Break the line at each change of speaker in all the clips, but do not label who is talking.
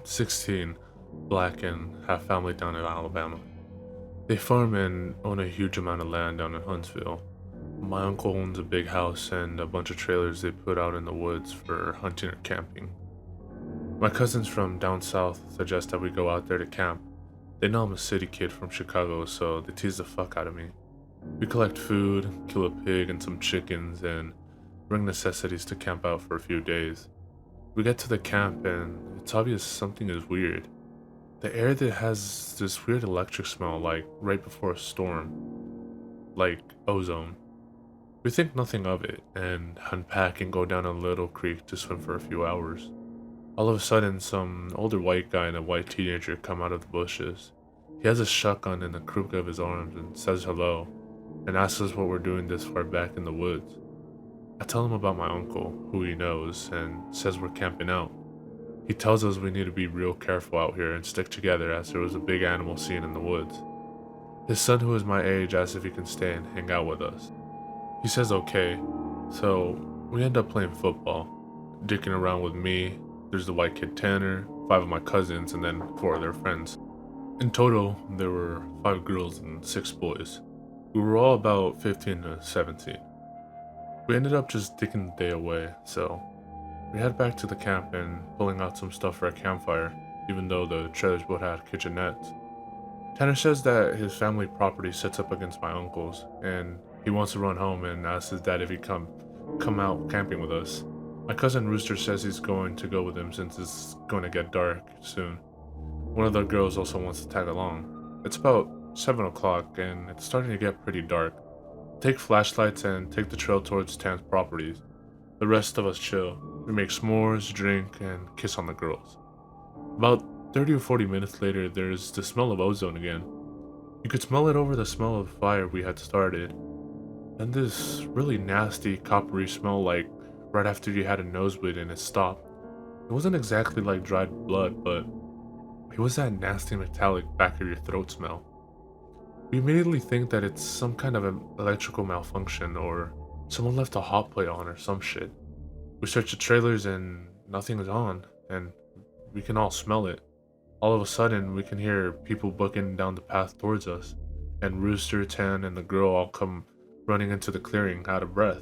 16, black, and have family down in Alabama. They farm and own a huge amount of land down in Huntsville. My uncle owns a big house and a bunch of trailers they put out in the woods for hunting or camping. My cousins from down south suggest that we go out there to camp. They know I'm a city kid from Chicago, so they tease the fuck out of me. We collect food, kill a pig and some chickens, and bring necessities to camp out for a few days. We get to the camp and it's obvious something is weird. The air that has this weird electric smell like right before a storm, like ozone. We think nothing of it and unpack and go down a little creek to swim for a few hours. All of a sudden, some older white guy and a white teenager come out of the bushes. He has a shotgun in the crook of his arms and says hello, and asks us what we're doing this far back in the woods. I tell him about my uncle, who he knows, and says we're camping out. He tells us we need to be real careful out here and stick together as there was a big animal seen in the woods. His son, who is my age, asks if he can stay and hang out with us. He says okay, so we end up playing football, dicking around with me. There's the white kid Tanner, 5 of my cousins, and then 4 of their friends. In total, there were 5 girls and 6 boys. We were all about 15 to 17. We ended up just dicking the day away, so we head back to the camp and pulling out some stuff for a campfire, even though the trailers both had kitchenettes. Tanner says that his family property sits up against my uncle's, and he wants to run home and asks his dad if he'd come out camping with us. My cousin Rooster says he's going to go with him since it's going to get dark soon. One of the girls also wants to tag along. It's about 7 o'clock and it's starting to get pretty dark. Take flashlights and take the trail towards Tan's properties. The rest of us chill. We make s'mores, drink, and kiss on the girls. About 30 or 40 minutes later, there's the smell of ozone again. You could smell it over the smell of the fire we had started. And this really nasty, coppery smell like right after you had a nosebleed and it stopped. It wasn't exactly like dried blood, but it was that nasty metallic back of your throat smell. We immediately think that it's some kind of an electrical malfunction or someone left a hot plate on or some shit. We search the trailers and nothing is on, and we can all smell it. All of a sudden, we can hear people booking down the path towards us, and Rooster, Tan, and the girl all come running into the clearing out of breath.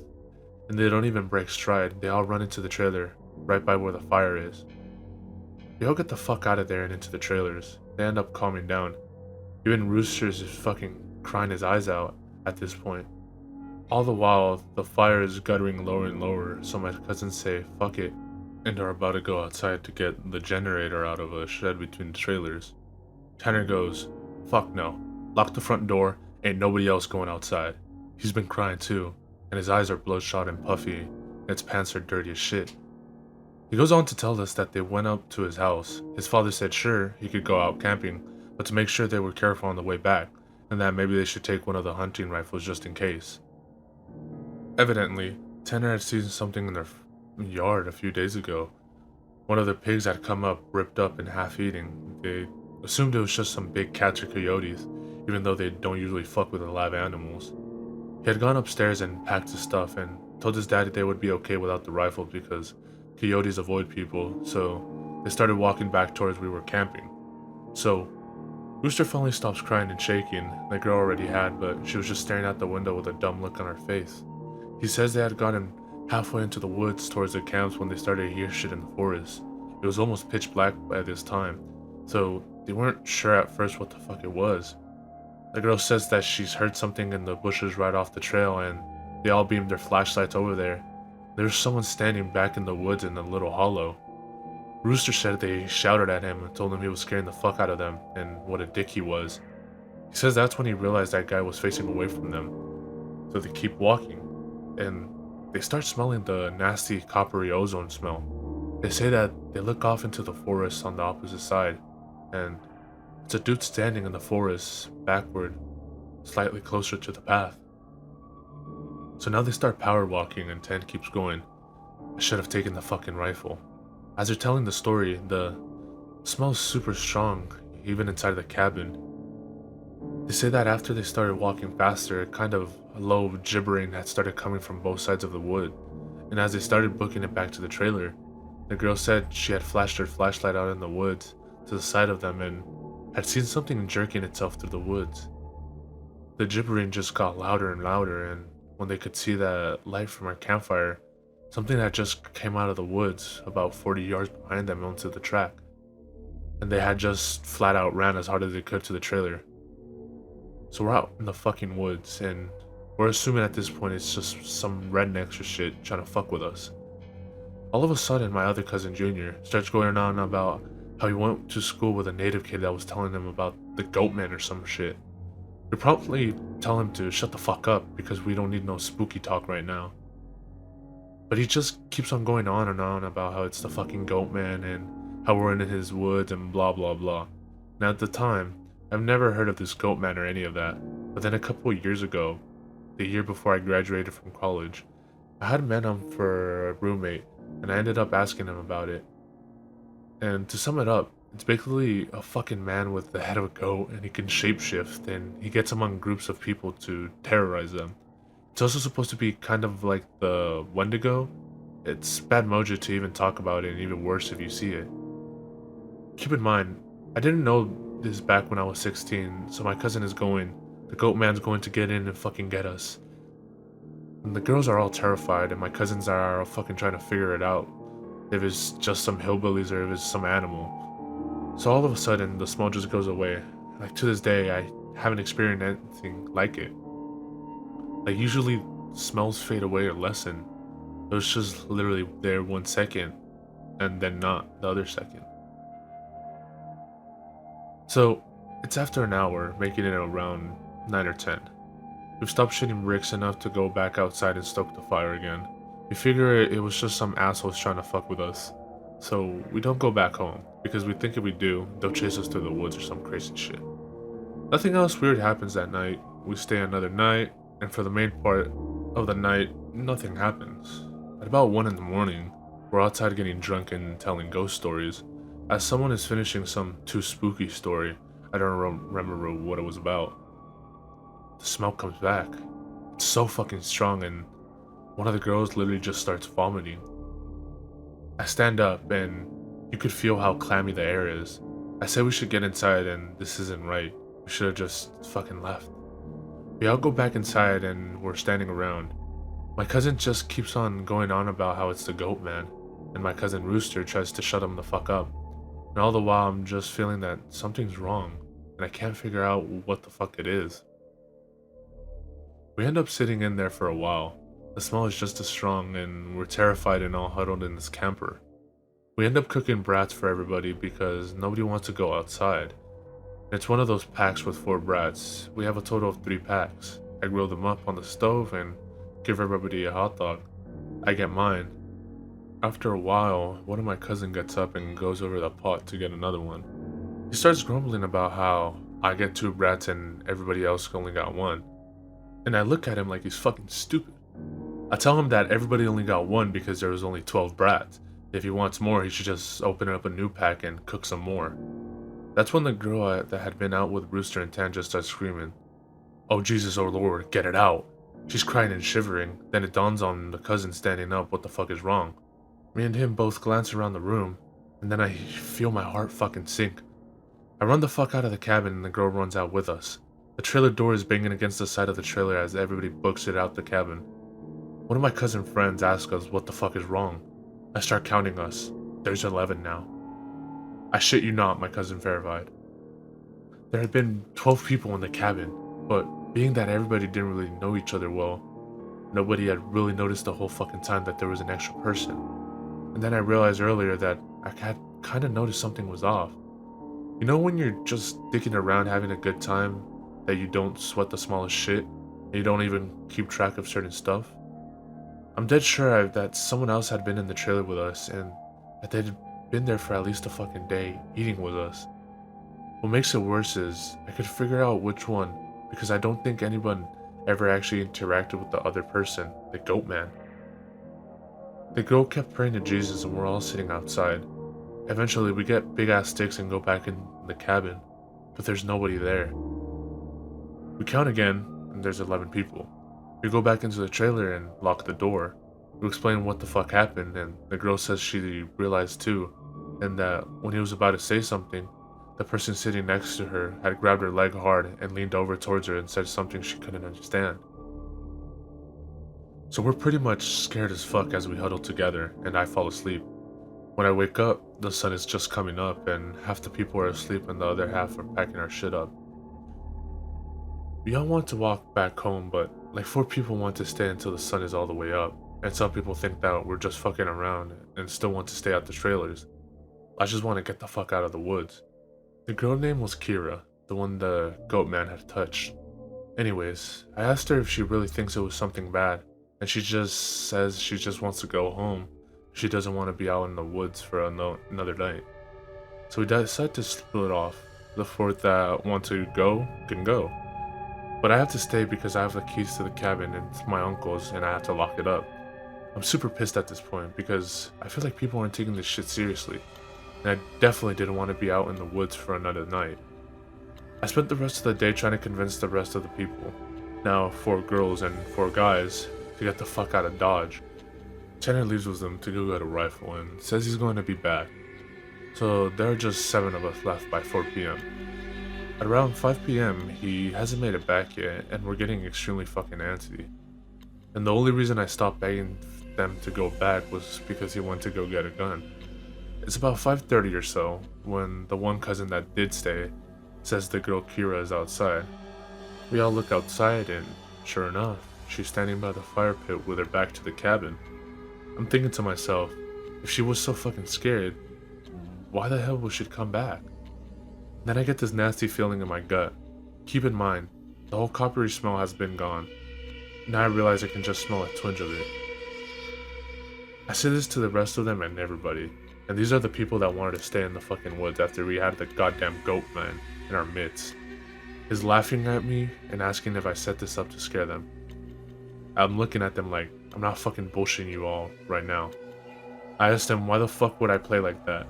And they don't even break stride, they all run into the trailer, right by where the fire is. We all get the fuck out of there and into the trailers. They end up calming down. Even Rooster's is fucking crying his eyes out at this point. All the while, the fire is guttering lower and lower, so my cousins say, fuck it, and are about to go outside to get the generator out of a shed between the trailers. Tanner goes, fuck no, lock the front door, ain't nobody else going outside. He's been crying too, and his eyes are bloodshot and puffy, and his pants are dirty as shit. He goes on to tell us that they went up to his house. His father said sure, he could go out camping, but to make sure they were careful on the way back, and that maybe they should take one of the hunting rifles just in case. Evidently, Tanner had seen something in their yard a few days ago. One of the pigs had come up, ripped up and half eating. They assumed it was just some big cats or coyotes, even though they don't usually fuck with the live animals. He had gone upstairs and packed his stuff and told his dad they would be okay without the rifle because coyotes avoid people, so they started walking back towards where we were camping. So, Rooster finally stops crying and shaking, the girl already had, but she was just staring out the window with a dumb look on her face. He says they had gotten halfway into the woods towards the camps when they started to hear shit in the forest. It was almost pitch black by this time, so they weren't sure at first what the fuck it was. The girl says that she's heard something in the bushes right off the trail and they all beamed their flashlights over there. There's someone standing back in the woods in a little hollow. Rooster said they shouted at him and told him he was scaring the fuck out of them and what a dick he was. He says that's when he realized that guy was facing away from them. So they keep walking, and they start smelling the nasty coppery ozone smell. They say that they look off into the forest on the opposite side, and it's a dude standing in the forest, backward, slightly closer to the path. So now they start power walking and Tan keeps going. I should have taken the fucking rifle. As they're telling the story, the smell's super strong, even inside the cabin. They say that after they started walking faster, kind of a low gibbering had started coming from both sides of the wood, and as they started booking it back to the trailer, The girl said she had flashed her flashlight out in the woods to the side of them and had seen something jerking itself through the woods. The gibbering just got louder and louder, and when they could see that light from our campfire, something that just came out of the woods about 40 yards behind them onto the track, and they had just flat out ran as hard as they could to the trailer. So we're out in the fucking woods, and we're assuming at this point it's just some rednecks or shit trying to fuck with us. All of a sudden, my other cousin Junior starts going on about how he went to school with a native kid that was telling him about the Goatman or some shit. We promptly tell him to shut the fuck up because we don't need no spooky talk right now. But he just keeps on going on and on about how it's the fucking Goatman and how we're in his woods and blah blah blah. Now at the time, I've never heard of this Goatman or any of that, but then a couple of years ago, the year before I graduated from college, I had met him for a roommate and I ended up asking him about it. And to sum it up, it's basically a fucking man with the head of a goat and he can shapeshift and he gets among groups of people to terrorize them. It's also supposed to be kind of like the Wendigo. It's bad mojo to even talk about it and even worse if you see it. Keep in mind, I didn't know this back when I was 16, so my cousin is the goat man's going to get in and fucking get us. And the girls are all terrified and my cousins are all fucking trying to figure it out. If it's just some hillbillies or if it's some animal. So all of a sudden, the smell just goes away. Like to this day, I haven't experienced anything like it. Like usually, smells fade away or lessen. It was just literally there 1 second, and then not the other second. So, it's after an hour, making it around 9 or 10. We've stopped shitting bricks enough to go back outside and stoke the fire again. We figure it was just some assholes trying to fuck with us. So we don't go back home, because we think if we do, they'll chase us through the woods or some crazy shit. Nothing else weird happens that night. We stay another night, and for the main part of the night, nothing happens. At about 1 in the morning, we're outside getting drunk and telling ghost stories. As someone is finishing some too spooky story, I don't remember what it was about. The smell comes back. It's so fucking strong and one of the girls literally just starts vomiting. I stand up and you could feel how clammy the air is. I say we should get inside and this isn't right. We should have just fucking left. We all go back inside and we're standing around. My cousin just keeps on going on about how it's the goat man, and my cousin Rooster tries to shut him the fuck up. And all the while I'm just feeling that something's wrong and I can't figure out what the fuck it is. We end up sitting in there for a while. The smell is just as strong and we're terrified and all huddled in this camper. We end up cooking brats for everybody because nobody wants to go outside. It's one of those packs with 4 brats. We have a total of 3 packs. I grill them up on the stove and give everybody a hot dog. I get mine. After a while, one of my cousins gets up and goes over the pot to get another one. He starts grumbling about how I get 2 brats and everybody else only got 1. And I look at him like he's fucking stupid. I tell him that everybody only got 1 because there was only 12 brats. If he wants more, he should just open up a new pack and cook some more. That's when the girl that had been out with Rooster and Tan just starts screaming, "Oh Jesus, oh Lord, get it out." She's crying and shivering, then it dawns on the cousin standing up what the fuck is wrong. Me and him both glance around the room, and then I feel my heart fucking sink. I run the fuck out of the cabin and the girl runs out with us. The trailer door is banging against the side of the trailer as everybody books it out the cabin. One of my cousin friends asks us what the fuck is wrong. I start counting us. There's 11 now. I shit you not, my cousin verified. There had been 12 people in the cabin, but being that everybody didn't really know each other well, nobody had really noticed the whole fucking time that there was an extra person. And then I realized earlier that I had kind of noticed something was off. You know when you're just dicking around having a good time, that you don't sweat the smallest shit, and you don't even keep track of certain stuff? I'm dead sure that someone else had been in the trailer with us, and that they'd been there for at least a fucking day, eating with us. What makes it worse is, I could figure out which one, because I don't think anyone ever actually interacted with the other person, the goat man. The girl kept praying to Jesus and we're all sitting outside. Eventually we get big ass sticks and go back in the cabin, but there's nobody there. We count again, and there's 11 people. We go back into the trailer and lock the door. We explain what the fuck happened, and the girl says she realized too, and that when he was about to say something, the person sitting next to her had grabbed her leg hard and leaned over towards her and said something she couldn't understand. So we're pretty much scared as fuck as we huddle together, and I fall asleep. When I wake up, the sun is just coming up, and half the people are asleep and the other half are packing our shit up. We all want to walk back home, but like 4 people want to stay until the sun is all the way up, and some people think that we're just fucking around and still want to stay at the trailers. I just want to get the fuck out of the woods. The girl name was Kira, the one the Goatman had touched. Anyways, I asked her if she really thinks it was something bad, and she just says she just wants to go home. She doesn't want to be out in the woods for another night. So we decide to split off. The 4th that want to go can go. But I have to stay because I have the keys to the cabin and it's my uncle's and I have to lock it up. I'm super pissed at this point because I feel like people aren't taking this shit seriously. And I definitely didn't want to be out in the woods for another night. I spent the rest of the day trying to convince the rest of the people, now 4 girls and 4 guys, to get the fuck out of Dodge. Tanner leaves with them to go get a rifle and says he's going to be back. So there are just 7 of us left by 4 p.m. At around 5 p.m. he hasn't made it back yet and we're getting extremely fucking antsy. And the only reason I stopped begging them to go back was because he went to go get a gun. It's about 5:30 or so when the one cousin that did stay says the girl Kira is outside. We all look outside and sure enough, she's standing by the fire pit with her back to the cabin. I'm thinking to myself, if she was so fucking scared, why the hell would she come back? Then I get this nasty feeling in my gut. Keep in mind, the whole coppery smell has been gone. Now I realize I can just smell a twinge of it. I say this to the rest of them and everybody, and these are the people that wanted to stay in the fucking woods after we had the goddamn Goatman in our midst. He's laughing at me and asking if I set this up to scare them. I'm looking at them like, I'm not fucking bullshitting you all right now. I asked him why the fuck would I play like that.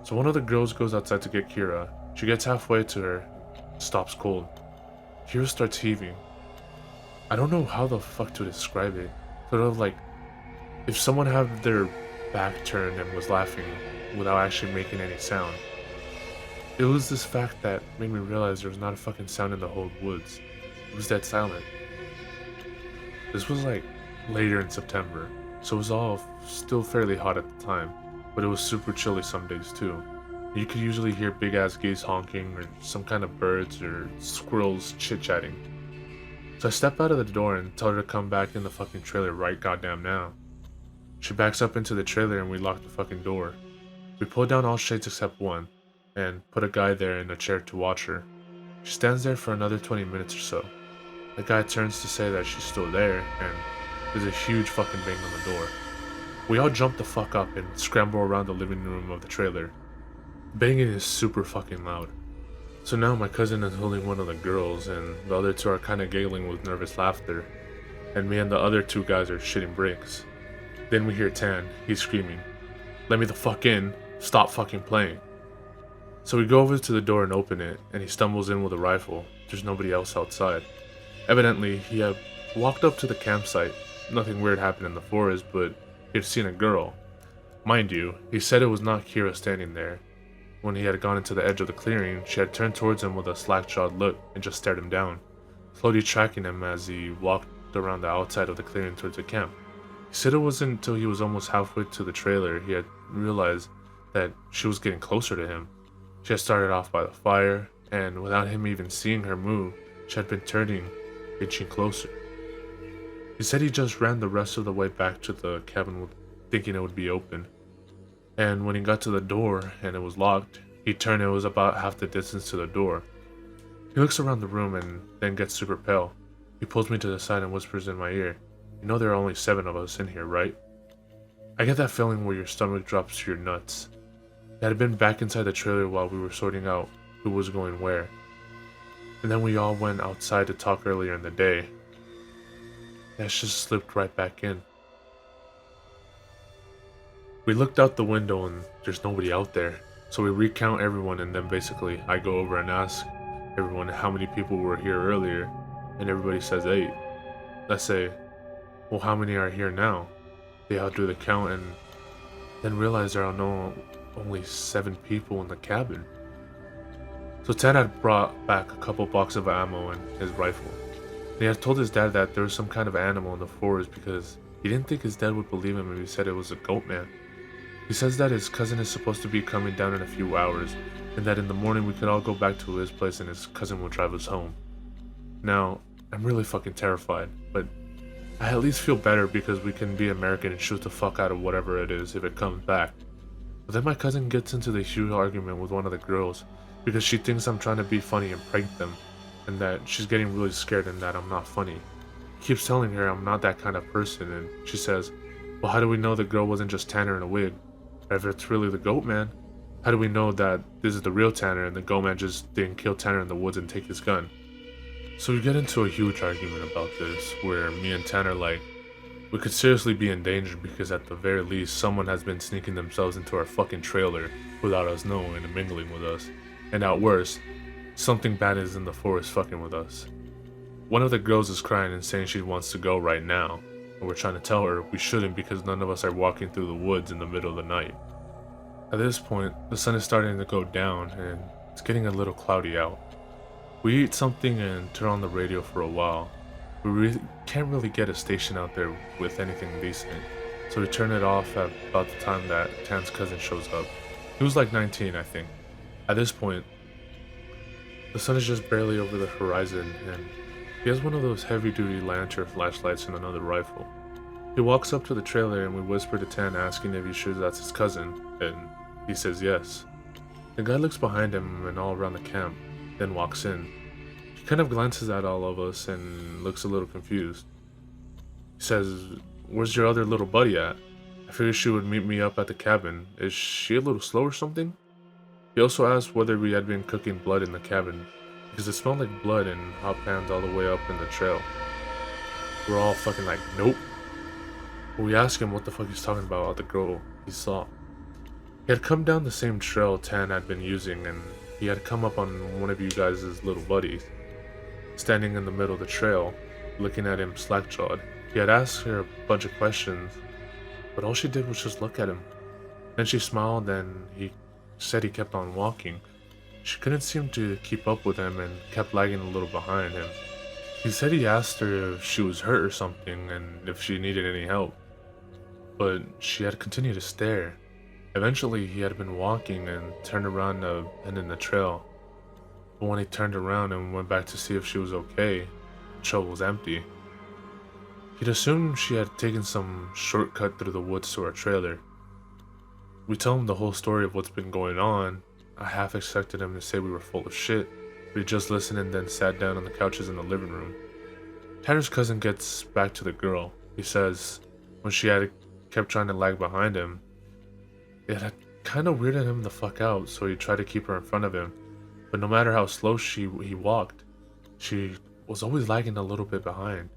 So one of the girls goes outside to get Kira. She gets halfway to her, stops cold. Kira starts heaving. I don't know how the fuck to describe it. Sort of like if someone had their back turned and was laughing without actually making any sound. It was this fact that made me realize there was not a fucking sound in the whole woods. It was dead silent. This was like later in September, so it was all still fairly hot at the time, but it was super chilly some days too. You could usually hear big ass geese honking or some kind of birds or squirrels chit-chatting. So I step out of the door and tell her to come back in the fucking trailer right goddamn now. She backs up into the trailer and we lock the fucking door. We pull down all shades except one, and put a guy there in a chair to watch her. She stands there for another 20 minutes or so. The guy turns to say that she's still there, and there's a huge fucking bang on the door. We all jump the fuck up and scramble around the living room of the trailer. Banging is super fucking loud. So now my cousin is holding one of the girls, and the other 2 are kinda giggling with nervous laughter, and me and the other 2 guys are shitting bricks. Then we hear Tan, he's screaming, "Let me the fuck in, stop fucking playing." So we go over to the door and open it, and he stumbles in with a rifle. There's nobody else outside. Evidently, he had walked up to the campsite. Nothing weird happened in the forest, but he had seen a girl. Mind you, he said it was not Kira standing there. When he had gone into the edge of the clearing, she had turned towards him with a slack-jawed look and just stared him down, slowly tracking him as he walked around the outside of the clearing towards the camp. He said it wasn't until he was almost halfway to the trailer he had realized that she was getting closer to him. She had started off by the fire, and without him even seeing her move, she had been turning, inching closer. He said he just ran the rest of the way back to the cabin thinking it would be open. And when he got to the door and it was locked, he turned and it was about half the distance to the door. He looks around the room and then gets super pale. He pulls me to the side and whispers in my ear, "You know there are only 7 of us in here, right?" I get that feeling where your stomach drops to your nuts. I had been back inside the trailer while we were sorting out who was going where. And then we all went outside to talk earlier in the day. That just slipped right back in. We looked out the window and there's nobody out there. So we recount everyone and then basically I go over and ask everyone how many people were here earlier, and everybody says 8. I say, well, how many are here now? They outdo the count and then realize there are only 7 people in the cabin. So Tan had brought back a couple boxes of ammo and his rifle. And he had told his dad that there was some kind of animal in the forest because he didn't think his dad would believe him if he said it was a Goatman. He says that his cousin is supposed to be coming down in a few hours, and that in the morning we could all go back to his place and his cousin will drive us home. Now, I'm really fucking terrified, but I at least feel better because we can be American and shoot the fuck out of whatever it is if it comes back. But then my cousin gets into the huge argument with one of the girls because she thinks I'm trying to be funny and prank them, and that she's getting really scared and that I'm not funny. He keeps telling her I'm not that kind of person, and she says, well, how do we know the girl wasn't just Tanner in a wig? Or if it's really the Goatman, how do we know that this is the real Tanner and the Goatman just didn't kill Tanner in the woods and take his gun? So we get into a huge argument about this, where me and Tanner we could seriously be in danger because at the very least someone has been sneaking themselves into our fucking trailer without us knowing and mingling with us. And at worst, something bad is in the forest fucking with us. One of the girls is crying and saying she wants to go right now, and we're trying to tell her we shouldn't because none of us are walking through the woods in the middle of the night. At this point, the sun is starting to go down and it's getting a little cloudy out. We eat something and turn on the radio for a while. We can't really get a station out there with anything decent, so we turn it off at about the time that Tan's cousin shows up. He was like 19, I think. At this point, the sun is just barely over the horizon and he has one of those heavy-duty lantern flashlights and another rifle. He walks up to the trailer and we whisper to Tan asking if he's sure that's his cousin, and he says yes. The guy looks behind him and all around the camp, then walks in. He kind of glances at all of us and looks a little confused. He says, where's your other little buddy at? I figured she would meet me up at the cabin. Is she a little slow or something? He also asked whether we had been cooking blood in the cabin, because it smelled like blood and hot pans all the way up in the trail. We're all fucking like, nope. But we asked him what the fuck he's talking about the girl he saw. He had come down the same trail Tan had been using, and he had come up on one of you guys' little buddies, standing in the middle of the trail, looking at him slack-jawed. He had asked her a bunch of questions, but all she did was just look at him. Then she smiled and he said he kept on walking. She couldn't seem to keep up with him and kept lagging a little behind him. He said he asked her if she was hurt or something and if she needed any help, but she had continued to stare. Eventually he had been walking and turned around to end in the trail, but when he turned around and went back to see if she was okay, the trail was empty. He'd assumed she had taken some shortcut through the woods to our trailer. We told him the whole story of what's been going on. I half expected him to say we were full of shit, but he just listened and then sat down on the couches in the living room. Tanner's cousin gets back to the girl. He says when she had kept trying to lag behind him, it had kind of weirded him the fuck out, so he tried to keep her in front of him, but no matter how slow he walked, she was always lagging a little bit behind.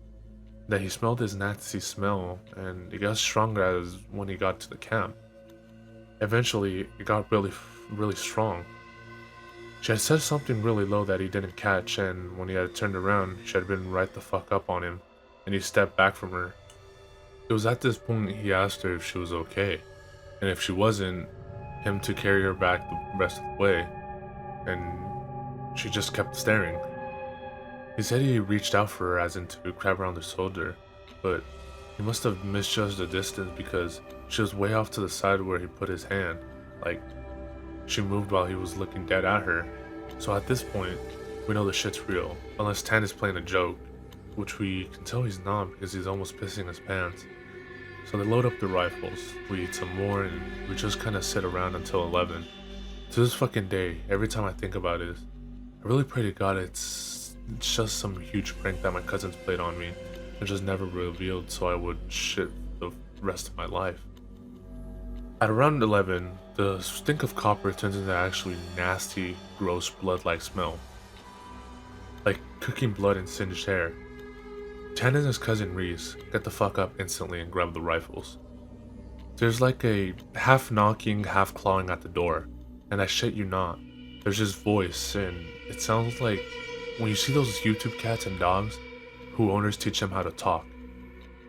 That he smelled his nasty smell, and it got stronger as when he got to the camp. Eventually, it got really strong. She had said something really low that he didn't catch, and when he had turned around, she had been right the fuck up on him, and he stepped back from her. It was at this point he asked her if she was okay, and if she wasn't, him to carry her back the rest of the way, and she just kept staring. He said he reached out for her as in to grab her on the shoulder, but he must have misjudged the distance because she was way off to the side where he put his hand, like she moved while he was looking dead at her. So at this point, we know the shit's real, unless Tan is playing a joke, which we can tell he's not because he's almost pissing his pants. So they load up the rifles, we eat some more, and we just kinda sit around until 11. To this fucking day, every time I think about it, I really pray to God it's just some huge prank that my cousins played on me and just never revealed so I would shit the rest of my life. At around 11, the stink of copper turns into actually nasty, gross blood-like smell. Like cooking blood and singed hair. Tan and his cousin Reese get the fuck up instantly and grab the rifles. There's like a half knocking, half clawing at the door, and I shit you not, there's his voice, and it sounds like when you see those YouTube cats and dogs who owners teach them how to talk.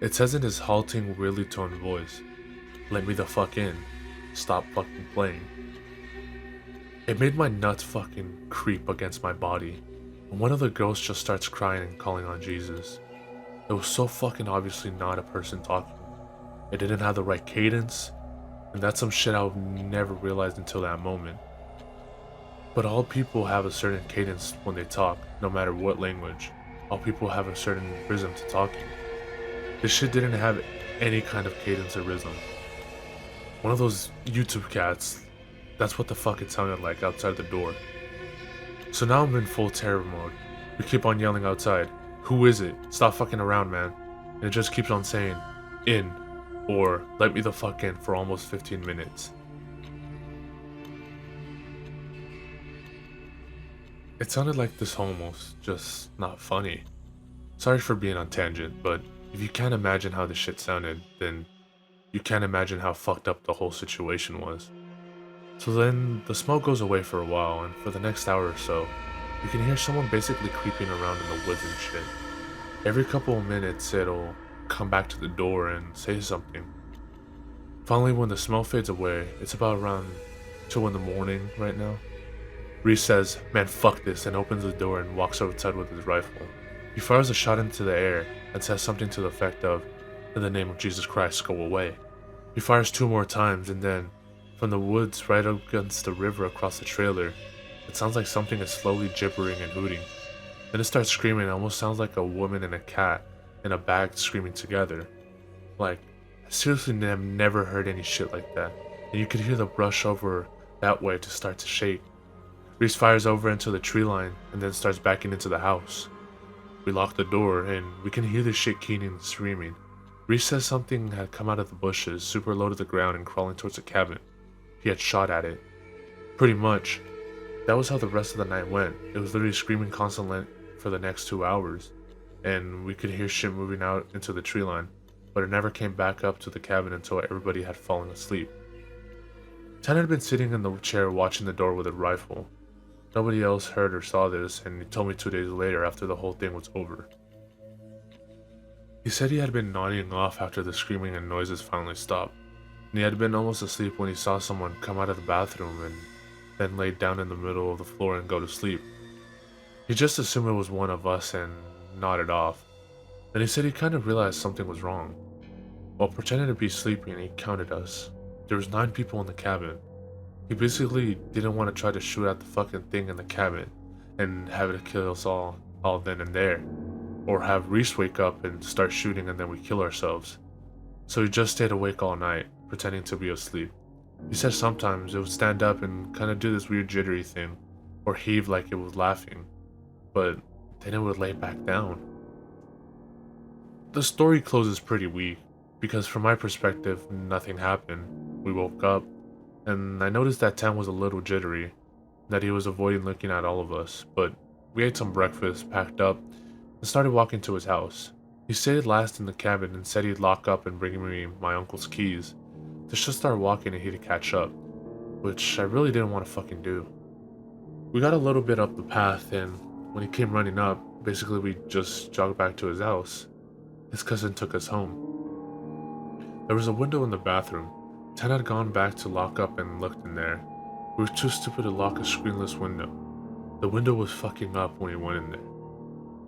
It says in his halting, weirdly toned voice, "Let me the fuck in. Stop fucking playing." It made my nuts fucking creep against my body, and one of the girls just starts crying and calling on Jesus. It was so fucking obviously not a person talking. It didn't have the right cadence, and that's some shit I would never realize until that moment. But all people have a certain cadence when they talk, no matter what language. All people have a certain rhythm to talking. This shit didn't have any kind of cadence or rhythm. One of those YouTube cats, that's what the fuck it sounded like outside the door. So now I'm in full terror mode. We keep on yelling outside, "Who is it? Stop fucking around, man." And it just keeps on saying, "In," or "Let me the fuck in," for almost 15 minutes. It sounded like this almost, just not funny. Sorry for being on tangent, but if you can't imagine how this shit sounded, then you can't imagine how fucked up the whole situation was. So then the smoke goes away for a while, and for the next hour or so, you can hear someone basically creeping around in the woods and shit. Every couple of minutes it'll come back to the door and say something. Finally, when the smell fades away, it's about around 2 in the morning right now. Reese says, "Man, fuck this," and opens the door and walks outside with his rifle. He fires a shot into the air and says something to the effect of, "In the name of Jesus Christ, go away." He fires 2 more times, and then, from the woods right up against the river across the trailer, it sounds like something is slowly gibbering and hooting. Then it starts screaming. It almost sounds like a woman and a cat in a bag screaming together. Like, I seriously have never heard any shit like that. And you could hear the brush over that way to start to shake. Reese fires over into the tree line and then starts backing into the house. We lock the door and we can hear the shit keening and screaming. Reese says something had come out of the bushes, super low to the ground and crawling towards the cabin. He had shot at it. Pretty much. That was how the rest of the night went. It was literally screaming constantly for the next 2 hours. And we could hear shit moving out into the tree line, but it never came back up to the cabin until everybody had fallen asleep. Tan had been sitting in the chair watching the door with a rifle. Nobody else heard or saw this, and he told me 2 days later after the whole thing was over. He said he had been nodding off after the screaming and noises finally stopped, and he had been almost asleep when he saw someone come out of the bathroom and then laid down in the middle of the floor and go to sleep. He just assumed it was one of us and nodded off. Then he said he kind of realized something was wrong. While pretending to be sleeping, he counted us. There was 9 people in the cabin. He basically didn't want to try to shoot at the fucking thing in the cabin and have it kill us all then and there, or have Reese wake up and start shooting and then we kill ourselves. So he just stayed awake all night, pretending to be asleep. He said sometimes it would stand up and kind of do this weird jittery thing, or heave like it was laughing, but then it would lay back down. The story closes pretty weak, because from my perspective, nothing happened. We woke up, and I noticed that Tam was a little jittery, that he was avoiding looking at all of us, but we ate some breakfast, packed up, and started walking to his house. He stayed last in the cabin and said he'd lock up and bring me my uncle's keys to just start walking and he'd catch up, which I really didn't want to fucking do. We got a little bit up the path, and when he came running up, basically we just jogged back to his house. His cousin took us home. There was a window in the bathroom. Tan had gone back to lock up and looked in there. We were too stupid to lock a screenless window. The window was fucking up when we went in there.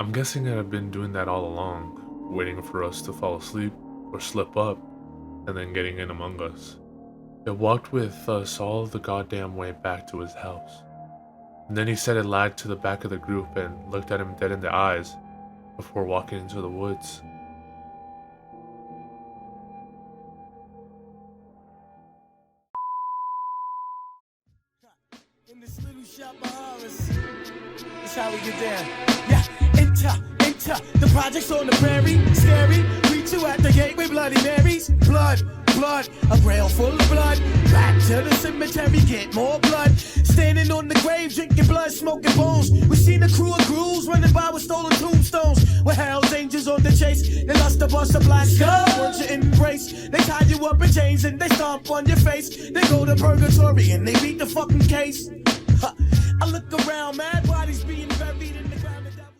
I'm guessing it had been doing that all along, waiting for us to fall asleep or slip up, and then getting in among us. It walked with us all the goddamn way back to his house. And then he said it lagged to the back of the group and looked at him dead in the eyes before walking into the woods.
In this little shop of horrors, that's how we get down. Yeah, enter, the project's on the prairie, scary. Greet you at the gate with Bloody Marys. Blood, a rail full of blood. Back to the cemetery, get more blood. Standing on the grave, drinking blood, smoking bones. We seen a crew of ghouls running by with stolen tombstones. With Hell's Angels on the chase, they lust to bust a black skull. Want you embrace, they tie you up in chains and they stomp on your face. They go to purgatory and they beat the fucking case. I look around, man.